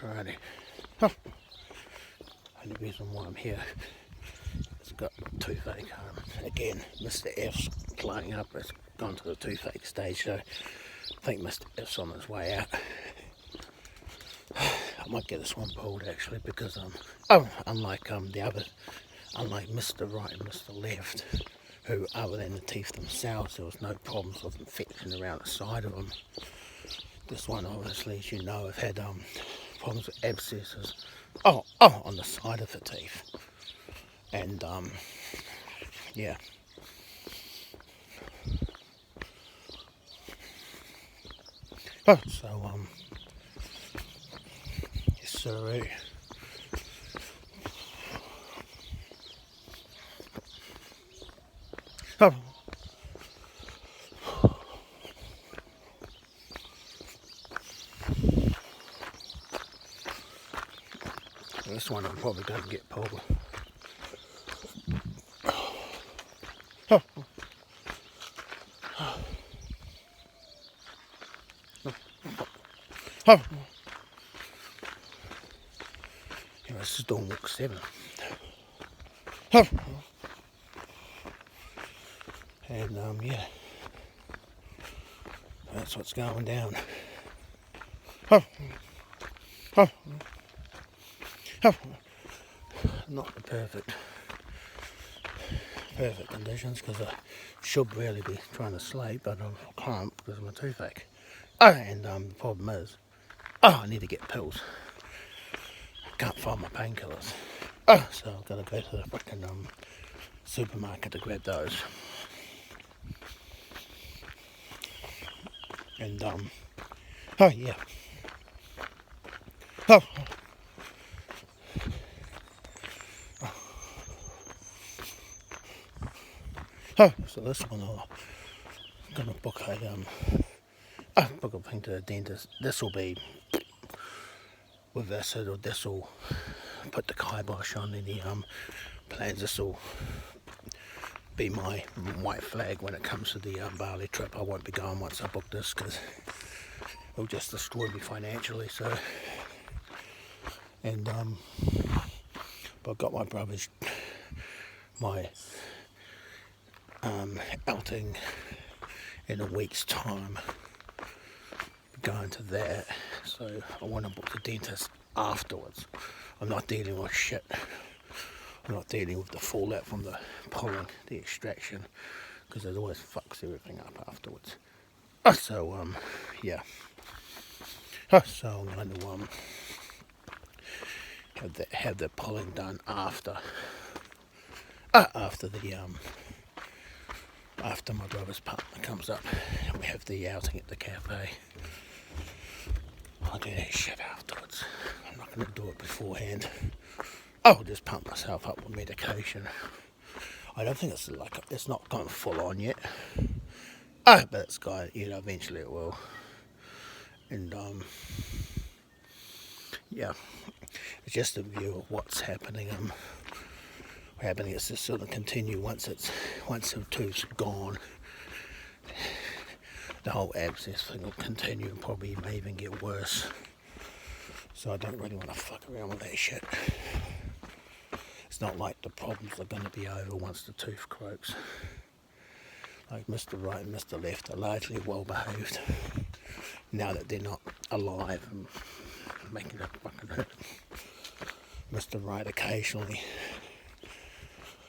Alrighty. Oh. Only reason why I'm here is I've got toothache. Again, Mr. F's playing up. It's gone to the toothache stage, so I think Mr. F's on his way out. I might get this one pulled actually because unlike Mr. Right and Mr. Left, who other than the teeth themselves, there was no problems with infection around the side of them. This one, obviously, as you know, I've had problems with abscesses. On the side of the teeth, and yeah. So yes, sir. Oh. This one I'm probably going to get pulled. Oh. Oh. Yeah, this is doing walk 7. Oh. And yeah, that's what's going down. Oh. Oh. Oh. Not the perfect conditions because I should really be trying to sleep, but I can't because of my toothache. And the problem is, I need to get pills. Can't find my painkillers. So I've got to go to the frickin' supermarket to grab those. And oh yeah. Oh. Oh, so this one I'm gonna book a thing to the dentist. This will be with acid, or this will put the kibosh on any plans. This will be my white flag when it comes to the Bali trip. I won't be going once I book this because it'll just destroy me financially. So, and but I've got my brother's outing in a week's time, going to that, so I want to book the dentist afterwards. I'm not dealing with shit. I'm not dealing with the fallout from the pulling, the extraction, because it always fucks everything up afterwards. So yeah. So I'm going to have the pulling done after my brother's partner comes up and we have the outing at the cafe. I'll do that shit afterwards. I'm not going to do it beforehand. I'll just pump myself up with medication. I don't think it's not gone full on yet. But it's going, eventually it will. And yeah, it's just a view of what's happening. It's just sort of continue once the tooth's gone. The whole abscess thing will continue and probably may even get worse. So I don't really want to fuck around with that shit. It's not like the problems are going to be over once the tooth croaks. Like Mr. Right and Mr. Left are largely well behaved now that they're not alive and making it fucking hurt. Mr. Right occasionally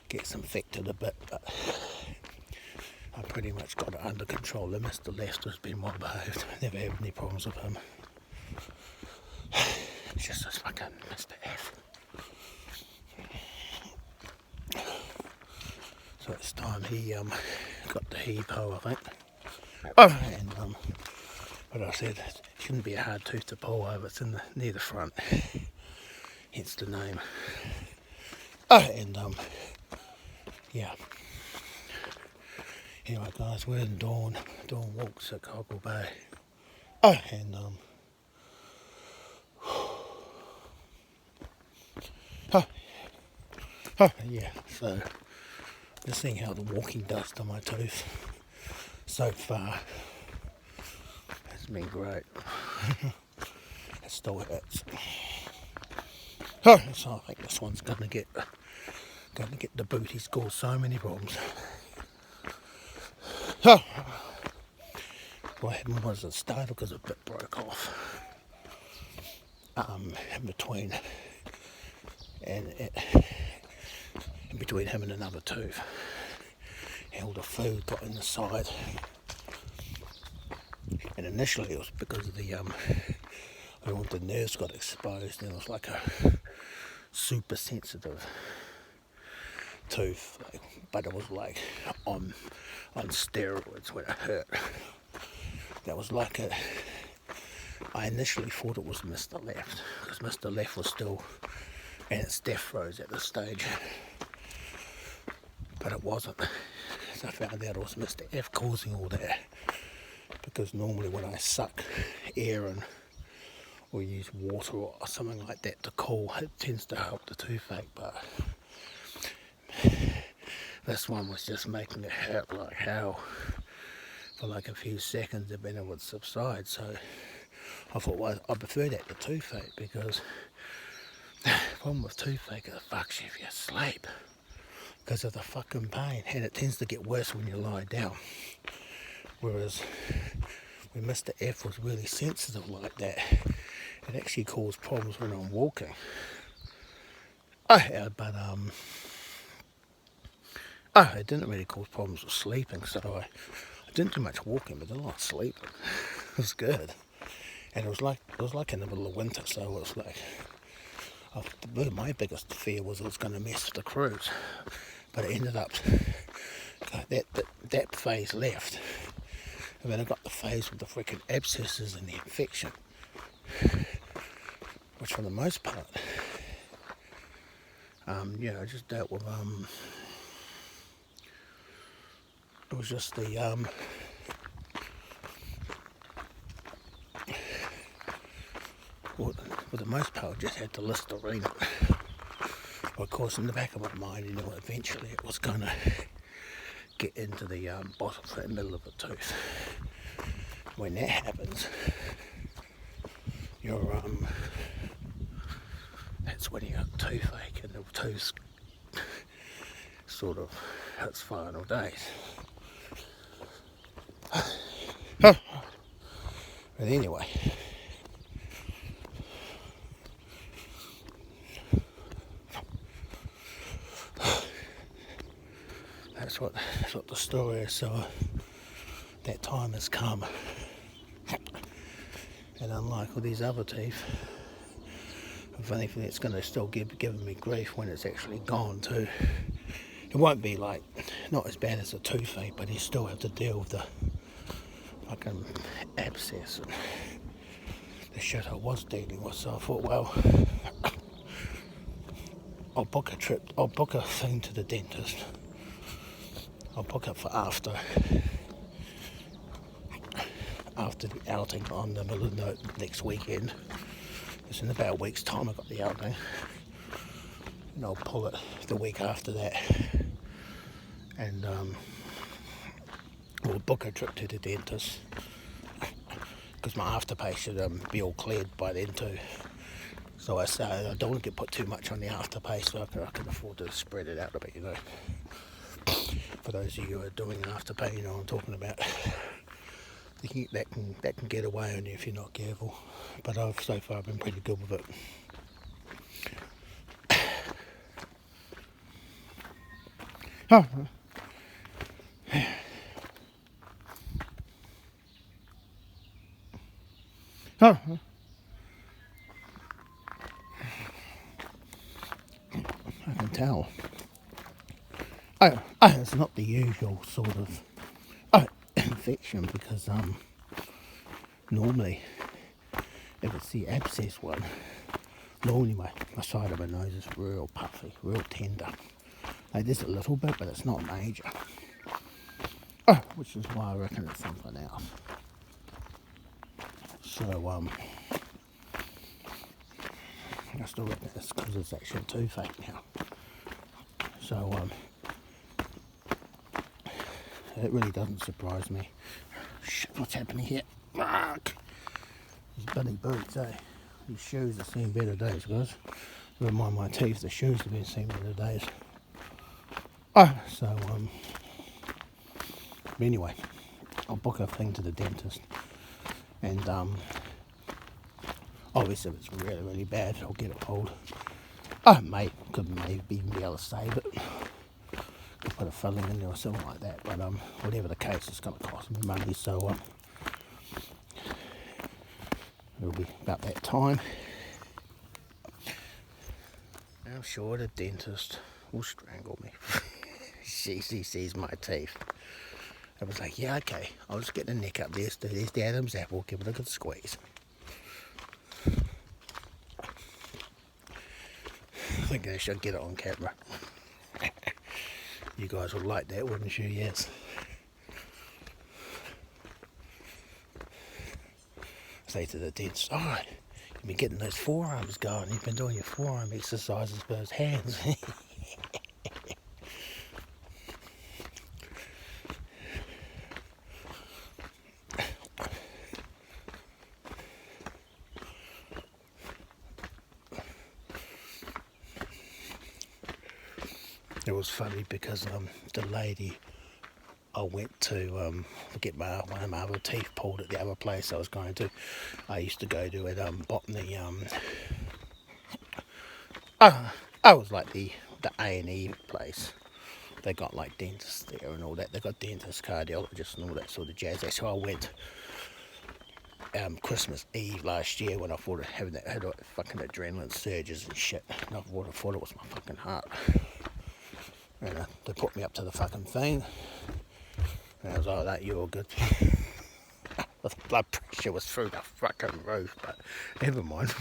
gets infected a bit, but I pretty much got it under control. And Mr. Left has been well behaved. Never had any problems with him. It's just this fucking Mr. F. So it's time he got the heave-ho, I think. And but I said it shouldn't be a hard tooth to pull over. It's near the front, hence the name. And yeah. Anyway, guys, we're in doing walks at Cockle Bay. And yeah. So just seeing how the walking does to my tooth so far. It's been great. it still hurts. Oh, so I think this one's gonna get the boot. He's caused so many problems. Oh, what happened was it started because a bit broke off in between him and another tooth. And all the food got in the side. And initially it was because of the nerves got exposed, and it was like a super sensitive tooth, but it was like on steroids when it hurt. That was like I initially thought it was Mr. Left, because Mr. Left was still in its death throes at this stage, but it wasn't. So I found out it was Mr. F causing all that, because normally when I suck air in or use water or something like that to cool, it tends to help the toothache, but this one was just making it hurt like hell for like a few seconds, and then it would subside. So I thought, well, I prefer that to toothache, because the problem with toothache is it fucks you if you sleep because of the fucking pain, and it tends to get worse when you lie down. Whereas when Mr. F was really sensitive like that, it actually caused problems when I'm walking. It didn't really cause problems with sleeping, so I didn't do much walking, but I did a lot of sleeping. It was good, and it was like in the middle of winter, so it was like my biggest fear was it was going to mess with the cruise, but it ended up that phase left, and then I got the phase with the freaking abscesses and the infection, which for the most part, I just dealt with. It was just the for the most part, I just had to Listerine it. Well, of course, in the back of my mind, eventually it was going to get into the bottom, the middle of the tooth. When that happens, that's when you got toothache, and the tooth sort of its final days. But anyway, that's what the story is. So that time has come, and unlike all these other teeth, if anything, it's going to still giving me grief when it's actually gone too. It won't be like not as bad as a toothache, but you still have to deal with the fucking abscess and the shit I was dealing with. So I thought, well, I'll book a thing to the dentist. I'll book it for after the outing on the middle of the next weekend. It's in about a week's time I got the outing, and I'll pull it the week after that, and we'll book a trip to the dentist, because my afterpay should be all cleared by then too. So I don't want to put too much on the afterpay, so I can afford to spread it out a bit, For those of you who are doing afterpay, you know what I'm talking about. That can get away on you if you're not careful. But so far been pretty good with it. Oh. Oh. I can tell. It's not the usual sort of infection, because normally if it's the abscess one, normally my side of my nose is real puffy, real tender. Like there's a little bit, but it's not major. Which is why I reckon it's something else. So I still reckon it's because it's actually a toothache now. So it really doesn't surprise me. Shit, what's happening here? Fuck! These bloody boots, eh? These shoes have seen better days, guys. Never mind my teeth, the shoes have been seen better days. So anyway, I'll book a thing to the dentist, and obviously if it's really, really bad, I'll get it pulled. Could maybe even be able to save it. Could put a filling in there or something like that, but whatever the case, it's going to cost me money, so it'll be about that time. I'm sure the dentist will strangle me. She sees my teeth. I was like, yeah, okay, I'll just get the neck up there, so there's the Adam's apple, give it a good squeeze. I think I should get it on camera. You guys would like that, wouldn't you? Yes. Say to the dentist, you've been getting those forearms going, you've been doing your forearm exercises with those hands. It was funny because the lady I went to get one of my other teeth pulled at the other place I was going to. I used to go to it Botany. I was like the A&E place. They got like dentists there and all that. They got dentists, cardiologists, and all that sort of jazz. So I went Christmas Eve last year when I thought of having had fucking adrenaline surges and shit. And I thought it was my fucking heart. And they put me up to the fucking thing. And I was like, that, you're all good. The blood pressure was through the fucking roof, but never mind.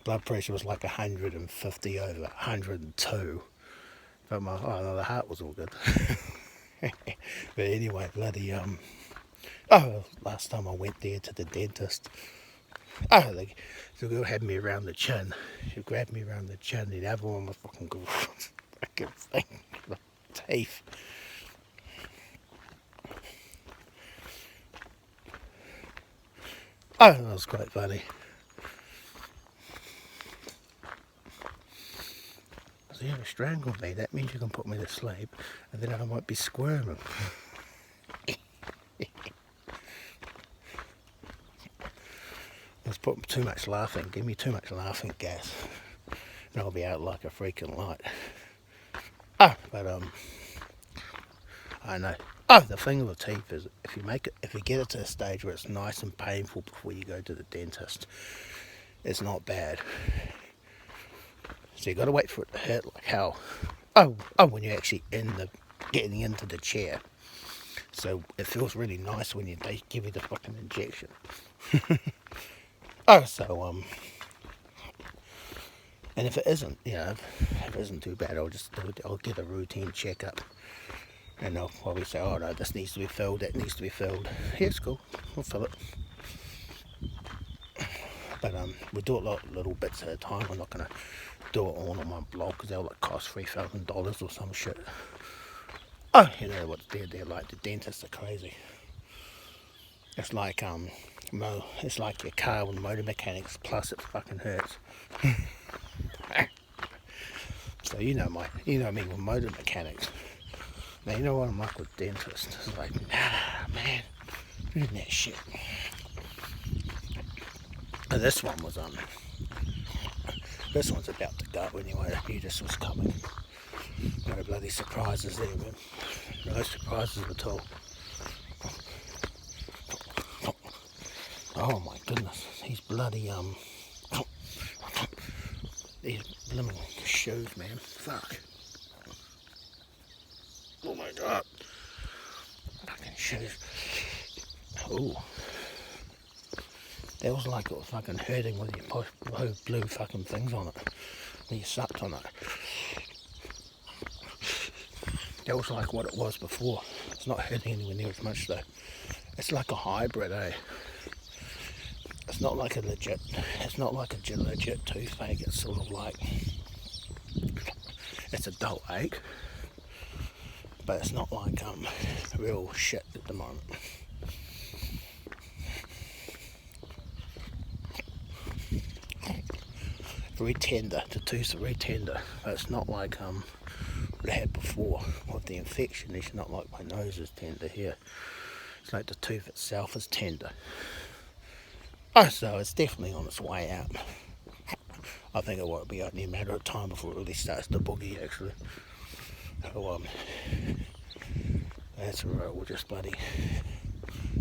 Blood pressure was like 150 over 102. But the heart was all good. But anyway, bloody, last time I went there to the dentist, the girl had me around the chin. She grabbed me around the chin, and the other one was fucking good. Fucking thing, the teeth. That was quite funny. So you have strangled me, that means you can put me to sleep, and then I won't be squirming. Let's put too much laughing, give me too much laughing gas, and I'll be out like a freaking light. But I know. The thing with teeth is, if you get it to a stage where it's nice and painful before you go to the dentist, it's not bad. So you got to wait for it to hurt like hell. When you're actually getting into the chair. So it feels really nice when they give you the fucking injection. And if it isn't, if it isn't too bad, I'll get a routine checkup. And they'll probably say, oh no, this needs to be filled, that needs to be filled. Yeah, it's cool, we'll fill it. But we do it little bits at a time. We're not going to do it all on one block because they'll cost $3,000 or some shit. You know what they're like, the dentists are crazy. It's like it's like your car with motor mechanics, plus it fucking hurts. So you know me with motor mechanics. Now you know what I'm like with dentists. It's like, nah, man, doing that shit. And this one's about to go anyway. The just was coming. No bloody surprises there, man. No surprises at all. Oh my goodness, these bloody these blooming shoes, man. Fuck. Oh my god. Fucking shoes. Ooh. That was like it was fucking hurting with your blue fucking things on it. When you sucked on it. That was like what it was before. It's not hurting anywhere near as much though. It's like a hybrid, eh? It's not like a legit toothache. It's sort of like, it's a dull ache, but it's not like real shit at the moment. very tender. The tooth's very tender. But it's not like what I had before with the infection. It's not like my nose is tender here. It's like the tooth itself is tender. Oh, so it's definitely on its way out. I think it won't be only a matter of time before it really starts to boogie, actually. So, that's alright. We'll just bloody...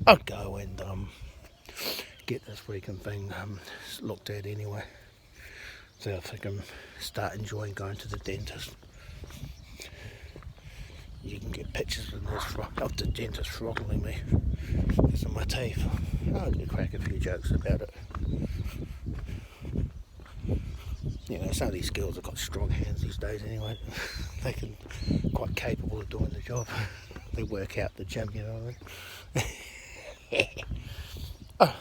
I'll go and get this freaking thing looked at anyway. So if I can start enjoying going to the dentist. You can get pictures of the dentist throttling me because of my teeth. I can crack a few jokes about it. You know, some of these girls have got strong hands these days anyway. They can quite capable of doing the job. They work out the gym, you know what I mean? Oh.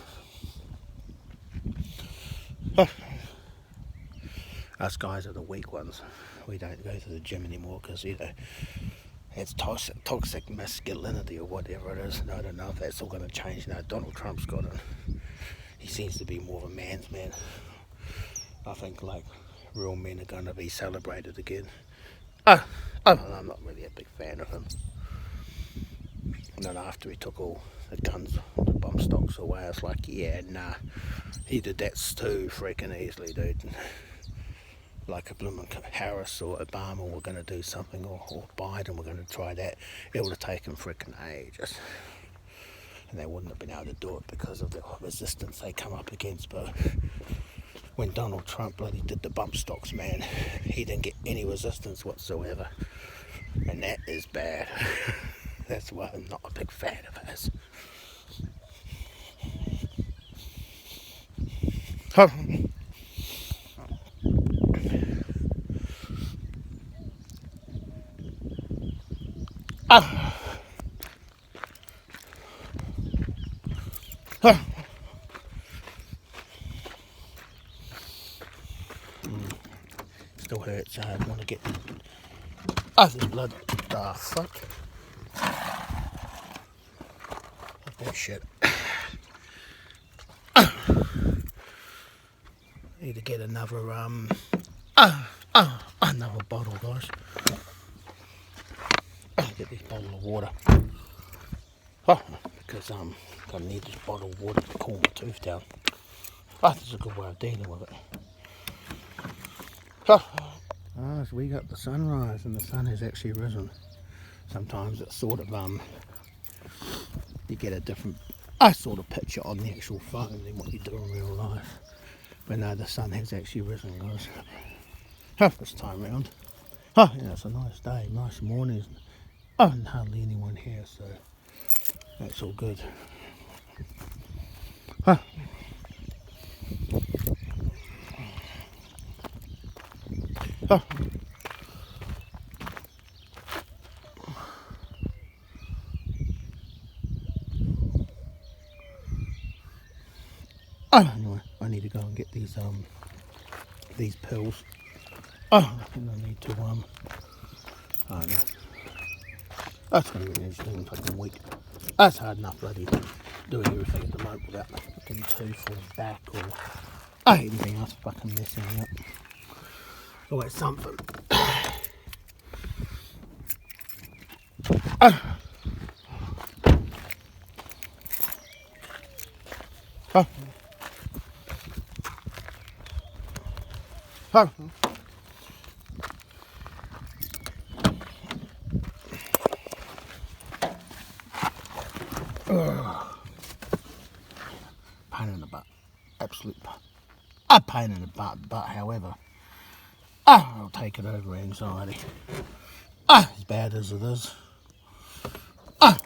Oh. Us guys are the weak ones. We don't go to the gym anymore because, you know, it's toxic masculinity or whatever it is. And I don't know if that's all going to change now. Donald Trump's got it. He seems to be more of a man's man. I think like real men are going to be celebrated again. I'm not really a big fan of him. And then after he took all the guns, the bump stocks away, I was like, yeah, nah. He did that too freaking easily, dude. Like if Harris or Obama were going to do something, or Biden were going to try that, it would have taken freaking ages. And they wouldn't have been able to do it because of the resistance they come up against. But when Donald Trump bloody did the bump stocks, man, he didn't get any resistance whatsoever. And that is bad. That's why I'm not a big fan of his. Huh. Still hurts. I want to get... there's blood. Fuck. That shit. Need to get another another bottle, guys. Get this bottle of water. Because I need this bottle of water to cool my tooth down. This is a good way of dealing with it. So we got the sunrise and the sun has actually risen. Sometimes it's sort of you get a different sort of picture on the actual phone than what you do in real life. But no, the sun has actually risen, guys. This time round. Yeah, it's a nice day, nice morning. And hardly anyone here, so that's all good. Anyway, I need to go and get these pills. And I need to I don't know. That's going to be an interesting fucking week. That's hard enough bloody doing everything at the moment without my fucking tooth or back or anything else fucking messing me up. Always something. Pain in the butt. Absolute pain in the butt, but however, I'll take it over anxiety. As bad as it is.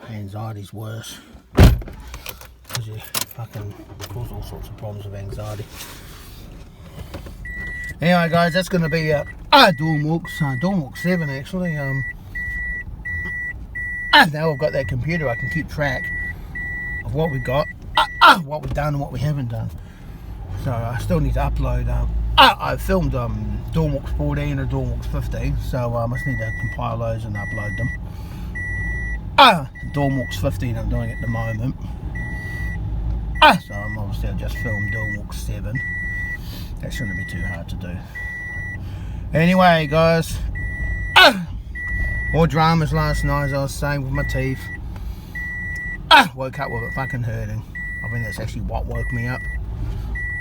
Anxiety's worse. Because you fucking cause all sorts of problems with anxiety. Anyway guys, that's going to be Dawn Walk 7 actually. Now I've got that computer, I can keep track of what we got, what we've done and what we haven't done. So I still need to upload. I filmed Dawn Walks 14 and Dawn Walks 15, so I just need to compile those and upload them. Dawn Walks 15 I'm doing at the moment. So I'm obviously I just filmed Dawn Walks 7. That shouldn't be too hard to do. Anyway, guys, more dramas last night, as I was saying, with my teeth. Woke up with it fucking hurting. I think that's actually what woke me up.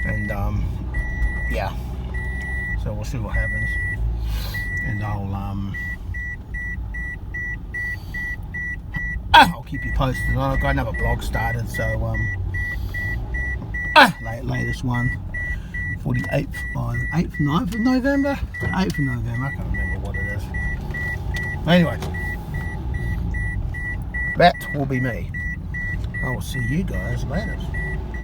And yeah, so we'll see what happens. And I'll keep you posted. I've got another blog started, so latest one for the 9th of November? 8th of November, I can't remember what it is. Anyway, that will be me. I will see you guys later.